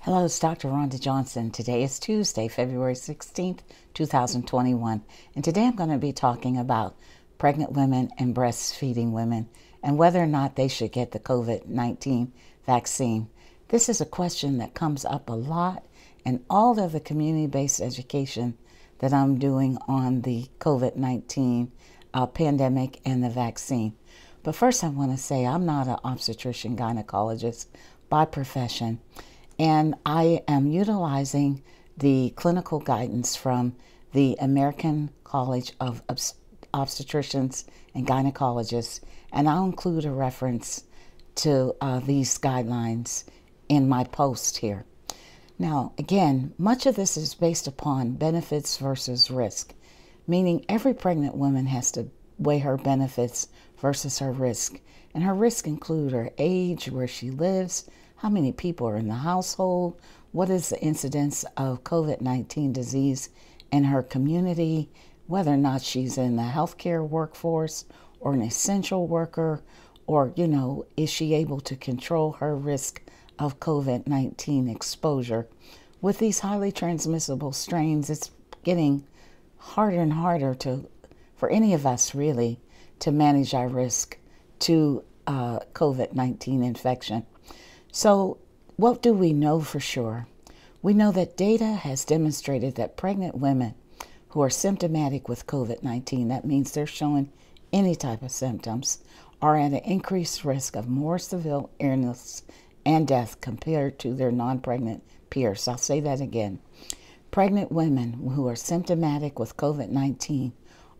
Hello, it's Dr. Rhonda Johnson. Today is Tuesday, February 16th, 2021. And today I'm going to be talking about pregnant women and breastfeeding women and whether or not they should get the COVID-19 vaccine. This is a question that comes up a lot in all of the community-based education that I'm doing on the COVID-19 pandemic and the vaccine. But first I want to say I'm not an obstetrician gynecologist by profession. And I am utilizing the clinical guidance from the American College of Obstetricians and Gynecologists, and I'll include a reference to these guidelines in my post here. Now, again, much of this is based upon benefits versus risk, meaning every pregnant woman has to weigh her benefits versus her risk. And her risk include her age, where she lives, how many people are in the household, what is the incidence of COVID-19 disease in her community, whether or not she's in the healthcare workforce or an essential worker, or, is she able to control her risk of COVID-19 exposure. With these highly transmissible strains, it's getting harder and harder for any of us really to manage our risk to COVID-19 infection. So what do we know for sure? We know that data has demonstrated that pregnant women who are symptomatic with COVID-19, that means they're showing any type of symptoms, are at an increased risk of more severe illness and death compared to their non-pregnant peers. I'll say that again. Pregnant women who are symptomatic with COVID-19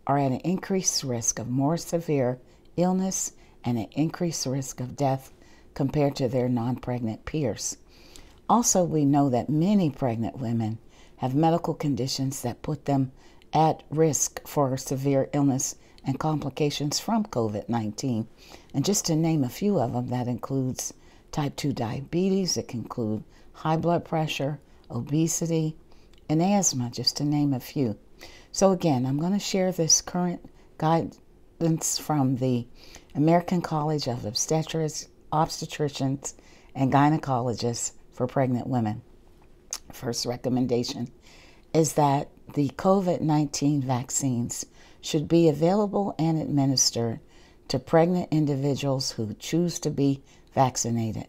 are at an increased risk of more severe illness and an increased risk of death compared to their non-pregnant peers. Also, we know that many pregnant women have medical conditions that put them at risk for severe illness and complications from COVID-19. And just to name a few of them, that includes type 2 diabetes, it can include high blood pressure, obesity, and asthma, just to name a few. So again, I'm going to share this current guidance from the American College of Obstetricians and Gynecologists for pregnant women. First recommendation is that the COVID-19 vaccines should be available and administered to pregnant individuals who choose to be vaccinated.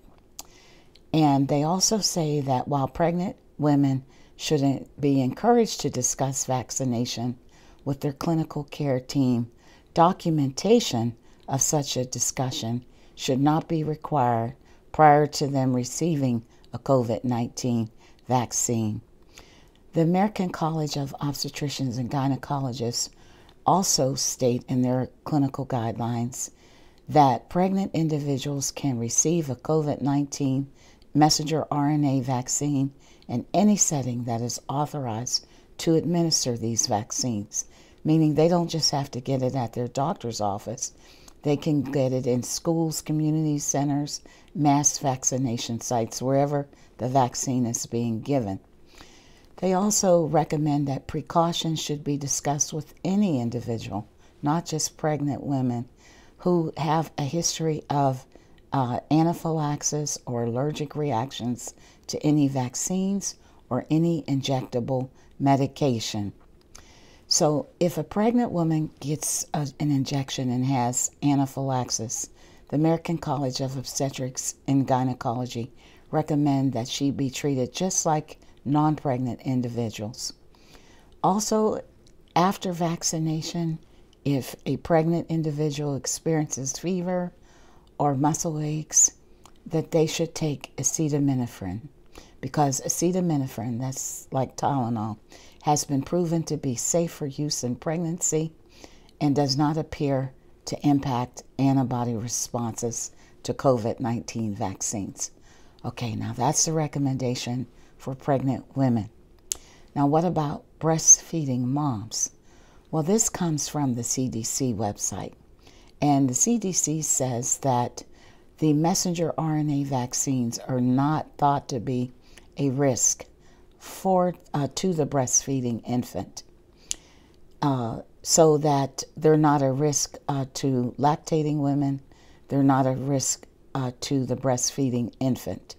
And they also say that while pregnant women shouldn't be encouraged to discuss vaccination with their clinical care team, documentation of such a discussion should not be required prior to them receiving a COVID-19 vaccine. The American College of Obstetricians and Gynecologists also state in their clinical guidelines that pregnant individuals can receive a COVID-19 messenger RNA vaccine in any setting that is authorized to administer these vaccines, meaning they don't just have to get it at their doctor's office. They can get it in schools, community centers, mass vaccination sites, wherever the vaccine is being given. They also recommend that precautions should be discussed with any individual, not just pregnant women, who have a history of anaphylaxis or allergic reactions to any vaccines or any injectable medication. So if a pregnant woman gets an injection and has anaphylaxis, the American College of Obstetrics and Gynecology recommend that she be treated just like non-pregnant individuals. Also, after vaccination, if a pregnant individual experiences fever or muscle aches, that they should take acetaminophen, because acetaminophen, that's like Tylenol, has been proven to be safe for use in pregnancy and does not appear to impact antibody responses to COVID-19 vaccines. Okay, now that's the recommendation for pregnant women. Now what about breastfeeding moms? Well, this comes from the CDC website, and the CDC says that the messenger RNA vaccines are not thought to be a risk to the breastfeeding infant, so that they're not a risk to lactating women, they're not a risk to the breastfeeding infant.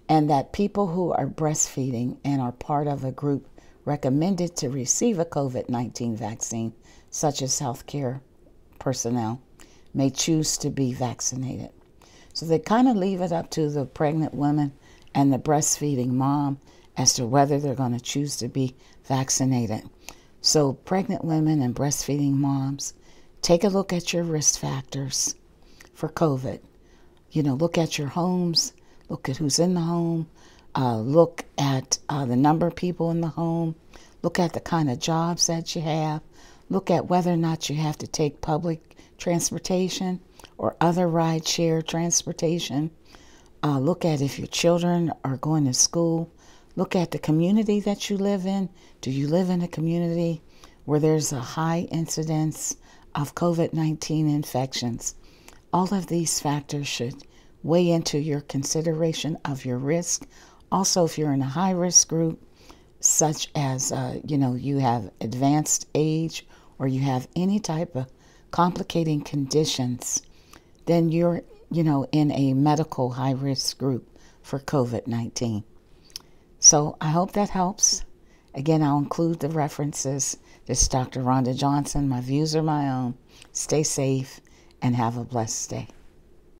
and that people who are breastfeeding and are part of a group recommended to receive a COVID-19 vaccine, such as healthcare personnel, may choose to be vaccinated. So they kind of leave it up to the pregnant woman and the breastfeeding mom as to whether they're going to choose to be vaccinated. So pregnant women and breastfeeding moms, take a look at your risk factors for COVID. Look at your homes, look at who's in the home, look at the number of people in the home, look at the kind of jobs that you have, look at whether or not you have to take public transportation or other ride-share transportation. Look at if your children are going to school. Look at the community that you live in. Do you live in a community where there's a high incidence of COVID-19 infections? All of these factors should weigh into your consideration of your risk. Also, if you're in a high-risk group, such as, you have advanced age or you have any type of complicating conditions, then you're, in a medical high-risk group for COVID-19. So I hope that helps. Again, I'll include the references. This is Dr. Rhonda Johnson. My views are my own. Stay safe and have a blessed day.